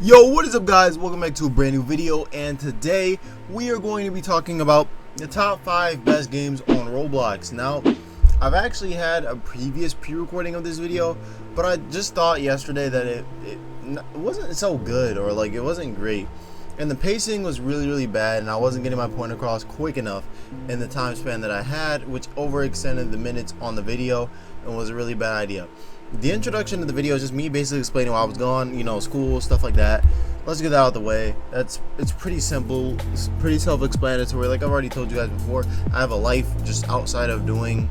Yo, what is up guys? Welcome back to a brand new video, and today we are going to be talking about the top 5 best games on Roblox. Now, I've actually had a previous pre-recording of this video, but I just thought yesterday that it wasn't so good, or like it wasn't great. And the pacing was really bad, and I wasn't getting my point across quick enough in the time span that I had, which overextended the minutes on the video and was a really bad idea. The introduction to the video is just me basically explaining why I was gone, you know, school, stuff like that. Let's get that out of the way. It's pretty simple, it's pretty self-explanatory. Like I've already told you guys before, I have a life just outside of doing,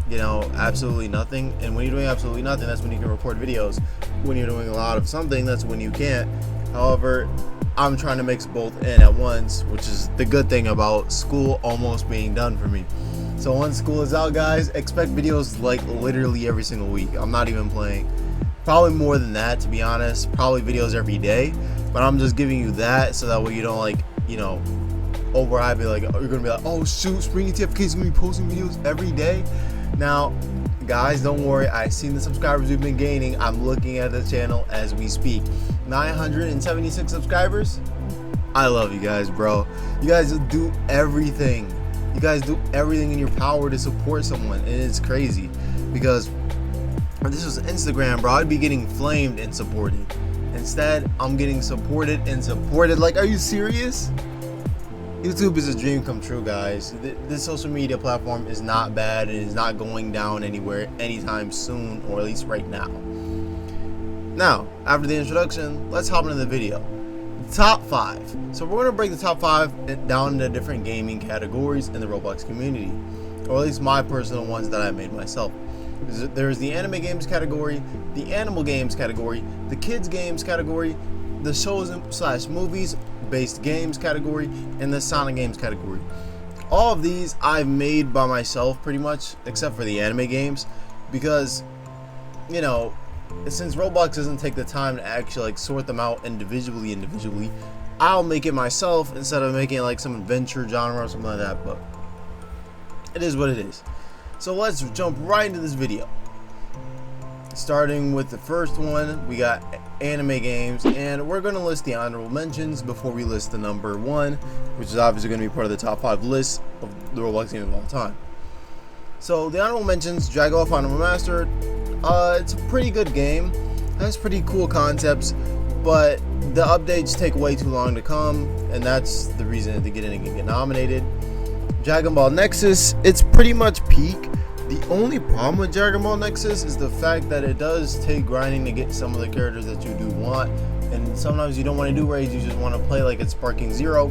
you know, absolutely nothing. And when you're doing absolutely nothing, that's when you can record videos. When you're doing a lot of something, that's when you can't. However, I'm trying to mix both in at once, which is the good thing about school almost being done for me. So once school is out, guys, expect videos like literally every single week. I'm not even playing. Probably more than that, to be honest. Probably videos every day. But I'm just giving you that so that way you don't, like, you know, overhype it. Like, you're gonna be like, oh shoot, Spring TFK is gonna be posting videos every day. Now, guys, don't worry. I've seen the subscribers we've been gaining. I'm looking at the channel as we speak. 976 subscribers. I love you guys, bro. You guys do everything. You guys do everything in your power to support someone, and it's crazy because if this was Instagram, bro, I'd be getting flamed and supported. Instead, I'm getting supported and supported. Like, are you serious? YouTube is a dream come true, guys. This social media platform is not bad and is not going down anywhere anytime soon, or at least right now. Now, after the introduction, let's hop into the video. Top 5. So we're going to break the top 5 down into different gaming categories in the Roblox community, or at least my personal ones that I made myself. There's the anime games category, the animal games category, the kids games category, the shows / movies based games category, and the Sonic games category. All of these I've made by myself pretty much, except for the anime games, because, you know, since Roblox doesn't take the time to actually like sort them out individually, I'll make it myself instead of making it like some adventure genre or something like that. But it is what it is. So let's jump right into this video. Starting with the first one, we got anime games, and we're going to list the honorable mentions before we list the number 1, which is obviously going to be part of the top 5 list of the Roblox game of all time. So the honorable mentions: Dragon Ball Final Remastered. It's a pretty good game, has pretty cool concepts, but the updates take way too long to come, and that's the reason they get in and get nominated. Dragon Ball Nexus, it's pretty much peak. The only problem with Dragon Ball Nexus is the fact that it does take grinding to get some of the characters that you do want, and sometimes you don't want to do raids, you just want to play like it's Sparking Zero.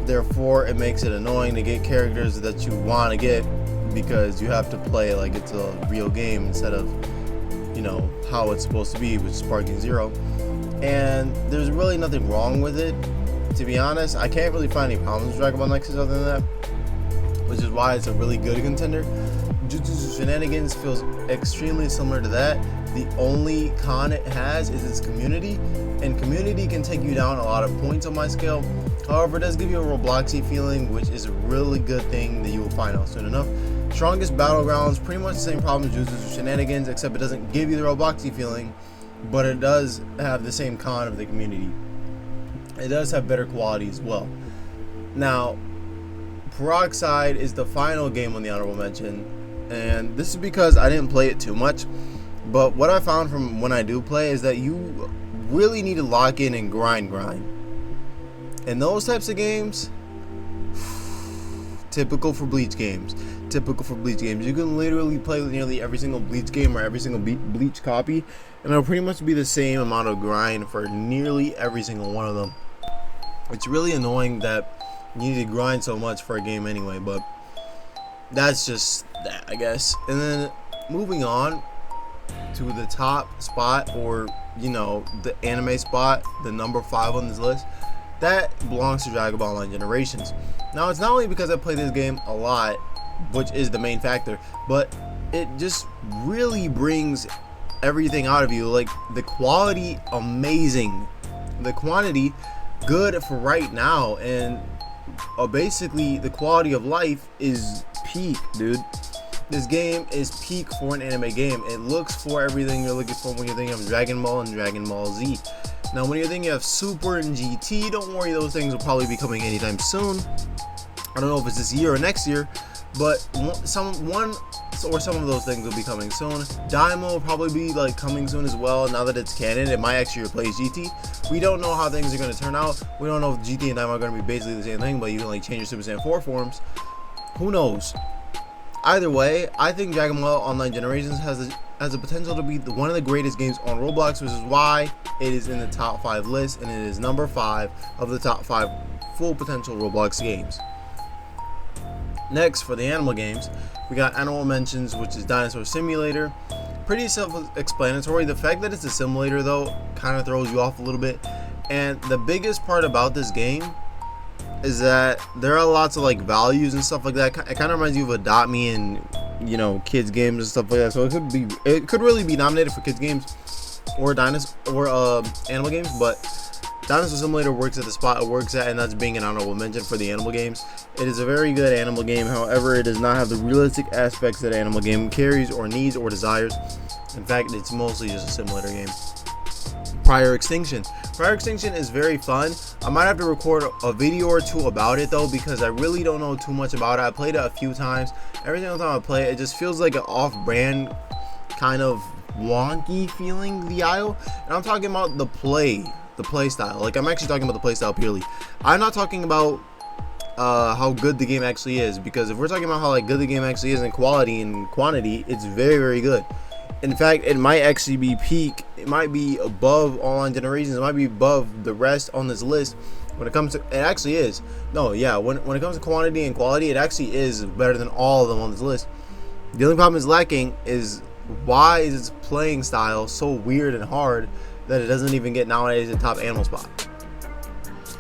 Therefore, it makes it annoying to get characters that you want to get, because you have to play like it's a real game instead of, you know, how it's supposed to be, which is Sparking Zero. And there's really nothing wrong with it, to be honest. I can't really find any problems with Dragon Ball Nexus other than that, which is why it's a really good contender. Jujutsu Shenanigans feels extremely similar to that. The only con it has is its community, and community can take you down a lot of points on my scale. However, it does give you a Robloxy feeling, which is a really good thing that you will find out soon enough. Strongest Battlegrounds, pretty much the same problem as Jujutsu Shenanigans, except it doesn't give you the Robloxy feeling, but it does have the same con of the community. It does have better quality as well. Now, Peroxide is the final game on the honorable mention, and this is because I didn't play it too much, but what I found from when I do play is that you really need to lock in and grind. And those types of games, typical for Bleach games. You can literally play nearly every single Bleach game or every single Bleach copy, and it'll pretty much be the same amount of grind for nearly every single one of them. It's really annoying that you need to grind so much for a game anyway, but that's just that, I guess. And then moving on to the top spot, or, you know, the anime spot, the number 5 on this list, that belongs to Dragon Ball Online Generations. Now, it's not only because I play this game a lot, which is the main factor, but it just really brings everything out of you. Like, the quality, amazing. The quantity, good for right now. And basically, the quality of life is peak, dude. This game is peak for an anime game. It looks for everything you're looking for when you're thinking of Dragon Ball and Dragon Ball Z. Now when you're thinking of Super and GT, don't worry, those things will probably be coming anytime soon. I don't know if it's this year or next year, but some of those things will be coming soon. Dymo will probably be like coming soon as well. Now that it's canon, it might actually replace GT. We don't know how things are going to turn out. We don't know if GT and Dymo are going to be basically the same thing, but you can like change your Super Saiyan 4 forms. Who knows? Either way, I think Dragon Ball Online Generations has the potential to be one of the greatest games on Roblox, which is why it is in the top 5 list, and it is number 5 of the top 5 full potential Roblox games. Next, for the animal games, we got Animal Mentions, which is Dinosaur Simulator. Pretty self-explanatory. The fact that it's a simulator, though, kind of throws you off a little bit. And the biggest part about this game is that there are lots of like values and stuff like that. It kind of reminds you of Adopt Me and, you know, kids games and stuff like that. So it could really be nominated for kids games or animal games, but Dinosaur Simulator works at the spot it works at, and that's being an honorable mention for the animal games. It is a very good animal game. However, it does not have the realistic aspects that an animal game carries or needs or desires. In fact, it's mostly just a simulator game. Prior Extinction. Prior Extinction is very fun. I might have to record a video or two about it though, because I really don't know too much about it. I played it a few times. Every single time I play it, it just feels like an off-brand kind of wonky feeling, the IO. And I'm talking about the play style. Like, I'm actually talking about the play style purely. I'm not talking about how good the game actually is, because if we're talking about how like good the game actually is in quality and quantity, it's very, very good. In fact, it might actually be peak. It might be above Online Generations. It might be above the rest on this list. When it comes to, it actually is. No, yeah, when it comes to quantity and quality, it actually is better than all of them on this list. The only problem is lacking is, why is its playing style so weird and hard that it doesn't even get nominated in top animal spot?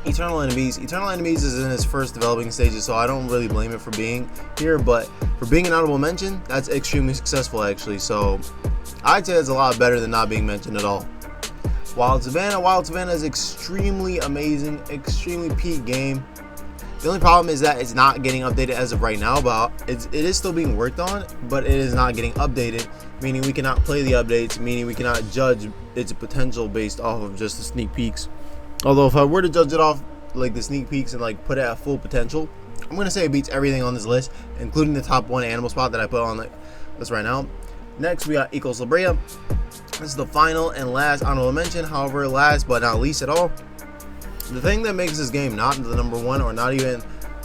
Eternal Enemies is in its first developing stages, so I don't really blame it for being here, but for being an honorable mention, that's extremely successful actually, so I'd say it's a lot better than not being mentioned at all. Wild Savannah is extremely amazing, extremely peak game. The only problem is that it's not getting updated as of right now, but it is still being worked on, but it is not getting updated, meaning we cannot play the updates, meaning we cannot judge its potential based off of just the sneak peeks. Although if I were to judge it off like the sneak peeks and like put it at full potential, I'm gonna say it beats everything on this list, including the top 1 animal spot that I put on the list right now. Next, we got Ecos Labrea. This is the final and last honorable mention. However, last but not least at all, the thing that makes this game not the number 1 or not even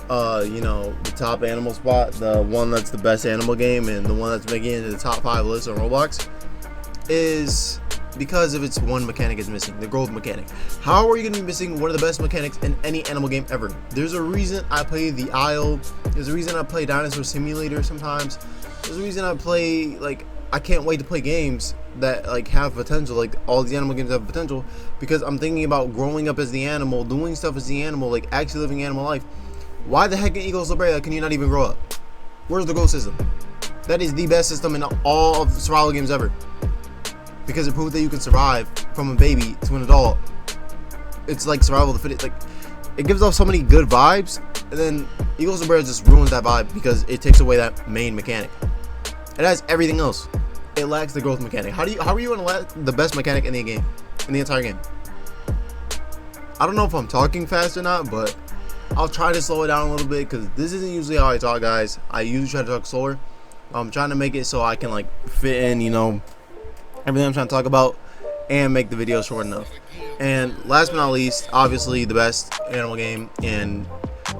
you know, the top animal spot, the one that's the best animal game and the one that's making it into the top 5 list on Roblox, is because of its one mechanic is missing, the growth mechanic. How are you going to be missing one of the best mechanics in any animal game ever? There's a reason I play the Isle. There's a reason I play Dinosaur Simulator sometimes. There's a reason I play, like, I can't wait to play games that like have potential, like all these animal games have potential, because I'm thinking about growing up as the animal, doing stuff as the animal, like actually living animal life. Why the heck in Ecos Labrea can you not even grow up? Where's the growth system? That is the best system in all of survival games ever, because it proves that you can survive from a baby to an adult. It's like survival of the fittest. Like, it gives off so many good vibes, and then Ecos Labrea just ruins that vibe because it takes away that main mechanic. It has everything else. It lacks the growth mechanic. How are you gonna lack the best mechanic in the game, in the entire game? I don't know if I'm talking fast or not, but I'll try to slow it down a little bit, because this isn't usually how I talk, guys. I usually try to talk slower. I'm trying to make it so I can like fit in, you know, everything I'm trying to talk about and make the video short enough. And last but not least, obviously the best animal game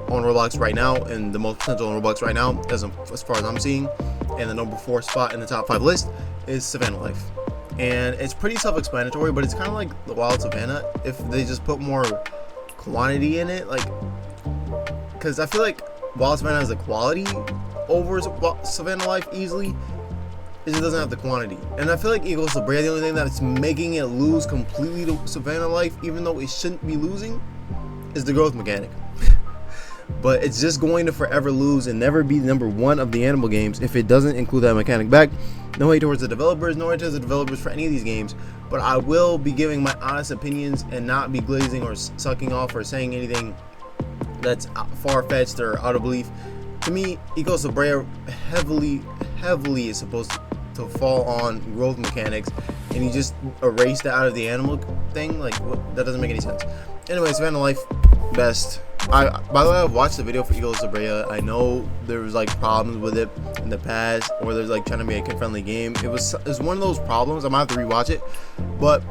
on Roblox right now, and the most potential on Roblox right now, as far as I'm seeing, and the number 4 spot in the top 5 list is Savannah Life. And it's pretty self-explanatory, but it's kind of like the Wild Savannah if they just put more quantity in it, like, because I feel like Wild Savannah has the quality over Savannah Life easily, is it doesn't have the quantity. And I feel like Ecos Labrea, the only thing that's making it lose completely to Savannah Life, even though it shouldn't be losing, is the growth mechanic. But it's just going to forever lose and never be the number 1 of the animal games if it doesn't include that mechanic back. No hate towards the developers, no hate towards the developers for any of these games, but I will be giving my honest opinions and not be glazing or sucking off or saying anything that's far-fetched or out of belief. To me, Ecos Labrea heavily is supposed to to fall on growth mechanics, and you just erase that out of the animal thing. Like, that doesn't make any sense. Anyways, Van Life best. By the way, I've watched the video for Eagles of Brea. I know there was like problems with it in the past, or there's like trying to be a kid-friendly game. It was one of those problems. I might have to rewatch it, but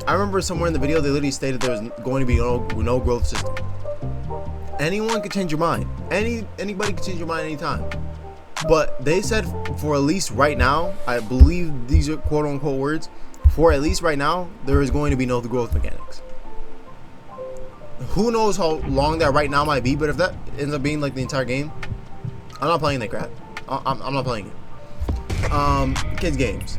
I remember somewhere in the video they literally stated there was going to be no growth system. Anyone could change your mind. Anybody could change your mind anytime. But they said for at least right now, I believe these are quote-unquote words, for at least right now, there is going to be no growth mechanics. Who knows how long that right now might be, but if that ends up being like the entire game, I'm not playing that crap. I'm not playing it. Kids games.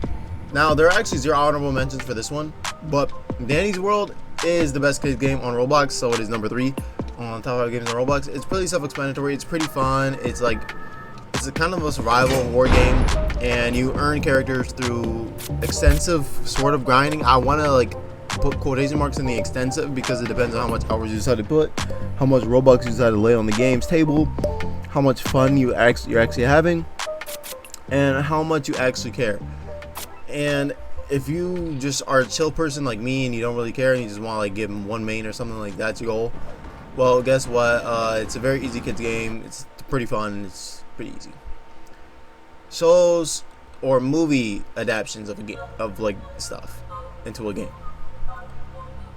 Now, there are actually 0 honorable mentions for this one, but Danny's World is the best kids game on Roblox, so it is number 3 on top 5 games on Roblox. It's pretty self-explanatory. It's pretty fun. It's a kind of a survival war game, and you earn characters through extensive sort of grinding. I want to like put quotation marks in the extensive because it depends on how much hours you decide to put, how much Robux you decide to lay on the game's table, how much fun you're actually having, and how much you actually care. And if you just are a chill person like me and you don't really care and you just want to like give them one main or something like that's your goal, well, guess what? It's a very easy kids game. It's pretty fun. It's pretty easy. Shows or movie adaptations of a game, of like stuff into a game.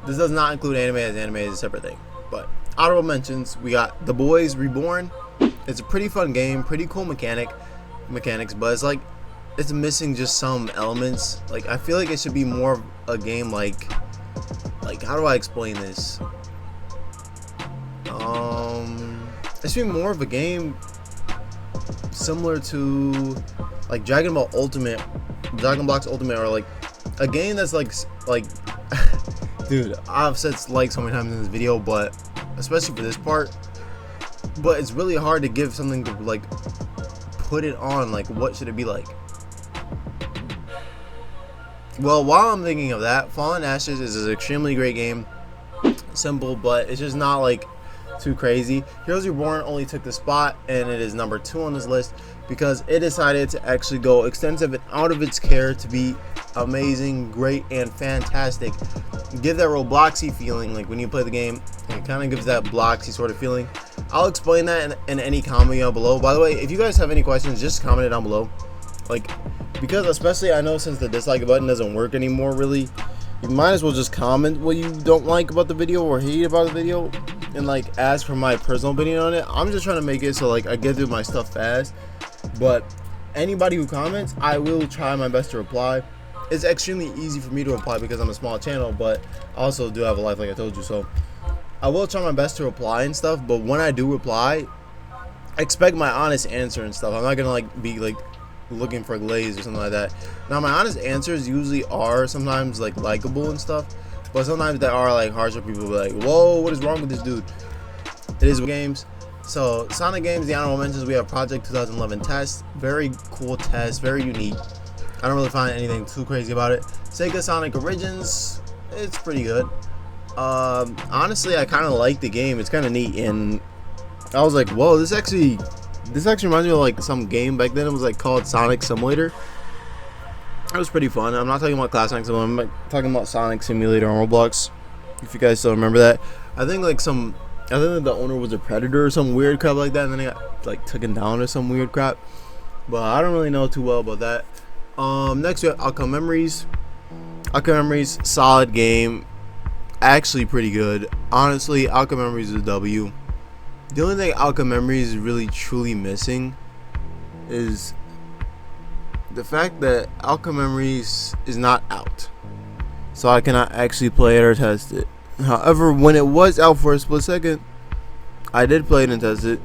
This does not include anime, as anime is a separate thing. But honorable mentions, we got The Boys Reborn. It's a pretty fun game, pretty cool mechanics, but it's like it's missing just some elements. Like, I feel like it should be more of a game like how do I explain this? It should be more of a game similar to like Dragon Blocks Ultimate, or like a game that's like dude, I've said like so many times in this video, but especially for this part, but it's really hard to give something to like put it on. Like, what should it be like? Well, while I'm thinking of that, Fallen Ashes is an extremely great game. Simple, but it's just not like too crazy. Heroes Reborn only took the spot, and it is number 2 on this list because it decided to actually go extensive and out of its care to be amazing, great, and fantastic. Give that Robloxy feeling, like when you play the game, it kind of gives that Bloxy sort of feeling. I'll explain that in any comment down below. By the way, if you guys have any questions, just comment it down below. Like, because especially I know since the dislike button doesn't work anymore, really, you might as well just comment what you don't like about the video or hate about the video, and like ask for my personal opinion on it. I'm just trying to make it so like I get through my stuff fast, but anybody who comments, I will try my best to reply. It's extremely easy for me to reply because I'm a small channel, but I also do have a life like I told you, so I will try my best to reply and stuff. But when I do reply, expect my honest answer and stuff. I'm not gonna like be like looking for glaze or something like that. Now, my honest answers usually are sometimes like likable and stuff, but sometimes they are like harsher. People be like, whoa, what is wrong with this dude? It is games. So Sonic games, the honorable mentions, we have Project 2011 Test. Very cool test, very unique. I don't really find anything too crazy about it. Sega Sonic Origins, it's pretty good. Honestly, I kind of like the game. It's kind of neat, and I was like, whoa, this actually reminds me of like some game back then. It was like called Sonic Simulator. It was pretty fun. I'm not talking about Class Sonic Simulator. I'm talking about Sonic Simulator on Roblox. If you guys still remember that, I think the owner was a predator or some weird crap like that, and then he got like taken down or some weird crap. But I don't really know too well about that. Next we have Outcome Memories. Outcome Memories, solid game, actually pretty good. Honestly, Outcome Memories is a W. The only thing Outcome Memories is really truly missing is the fact that Outcome Memories is not out, so I cannot actually play it or test it. However, when it was out for a split second, I did play it and test it.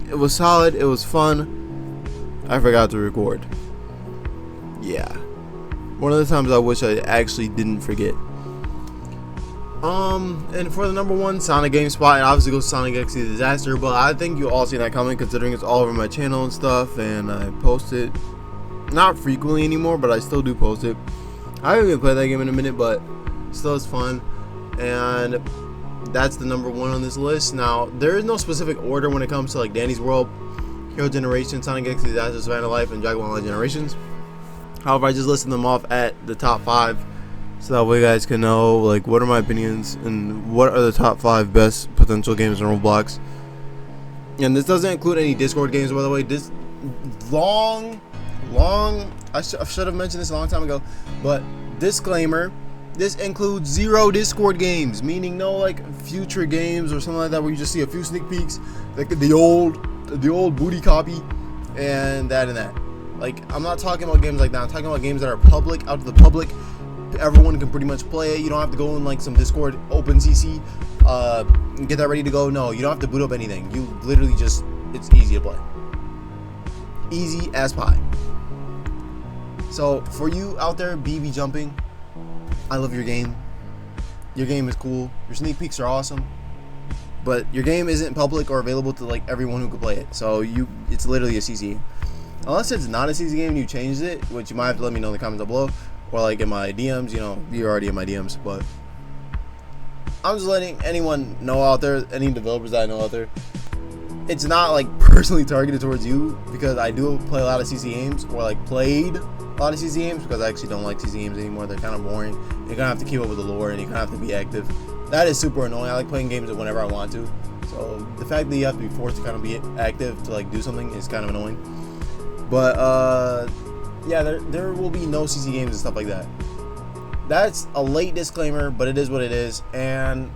It was solid, it was fun. I forgot to record. Yeah, one of the times I wish I actually didn't forget. And for the number 1 Sonic game spot, it obviously goes Sonic X Disaster, but I think you all see that coming considering it's all over my channel and stuff, and I post it not frequently anymore, but I still do post it. I haven't even played that game in a minute, but still it's fun, and that's the number 1 on this list. Now, there is no specific order when it comes to like Danny's World, Hero Generation, Sonic X Disaster, Savannah Life, and Dragon Ball Generations. However, I just listed them off at the top 5, so that way you guys can know like what are my opinions and what are the top 5 best potential games in Roblox. And this doesn't include any Discord games, by the way. This I should have mentioned this a long time ago, but disclaimer, this includes 0 Discord games, meaning no like future games or something like that where you just see a few sneak peeks, like the old booty copy and that. Like, I'm not talking about games like that. I'm talking about games that are public, out to the public. Everyone can pretty much play it. You don't have to go in like some Discord open CC, get that ready to go. No, you don't have to boot up anything. You literally just, it's easy to play. Easy as pie. So for you out there BB jumping, I love your game. Your game is cool. Your sneak peeks are awesome. But your game isn't public or available to like everyone who could play it. So it's literally a CC. Unless it's not a CC game and you changed it, which you might have to let me know in the comments down below, or like in my DMs. You know, you're already in my DMs, but I'm just letting anyone know out there, any developers that I know out there, it's not like personally targeted towards you, because I do play a lot of CC games, or like played a lot of CC games, because I actually don't like CC games anymore. They're kind of boring. You're gonna have to keep up with the lore, and you're gonna have to be active. That is super annoying. I like playing games whenever I want to, so the fact that you have to be forced to kind of be active to like do something is kind of annoying. But yeah, there will be no CC games and stuff like that. That's a late disclaimer, but it is what it is. And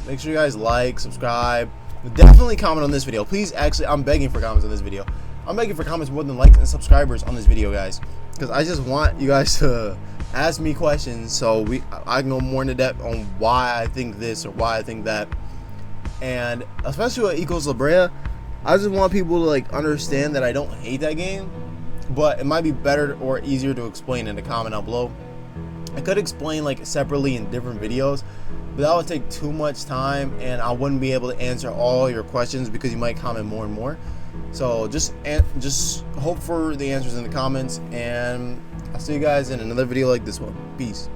make sure you guys like, subscribe, definitely comment on this video, please. Actually, I'm begging for comments on this video. I'm begging for comments more than likes and subscribers on this video, guys, because I just want you guys to ask me questions so I can go more into depth on why I think this or why I think that. And especially with Equals La Brea, I just want people to like understand that I don't hate that game, but it might be better or easier to explain in the comment down below. I could explain like separately in different videos, but that would take too much time and I wouldn't be able to answer all your questions because you might comment more and more. So just hope for the answers in the comments, and I'll see you guys in another video like this one. Peace.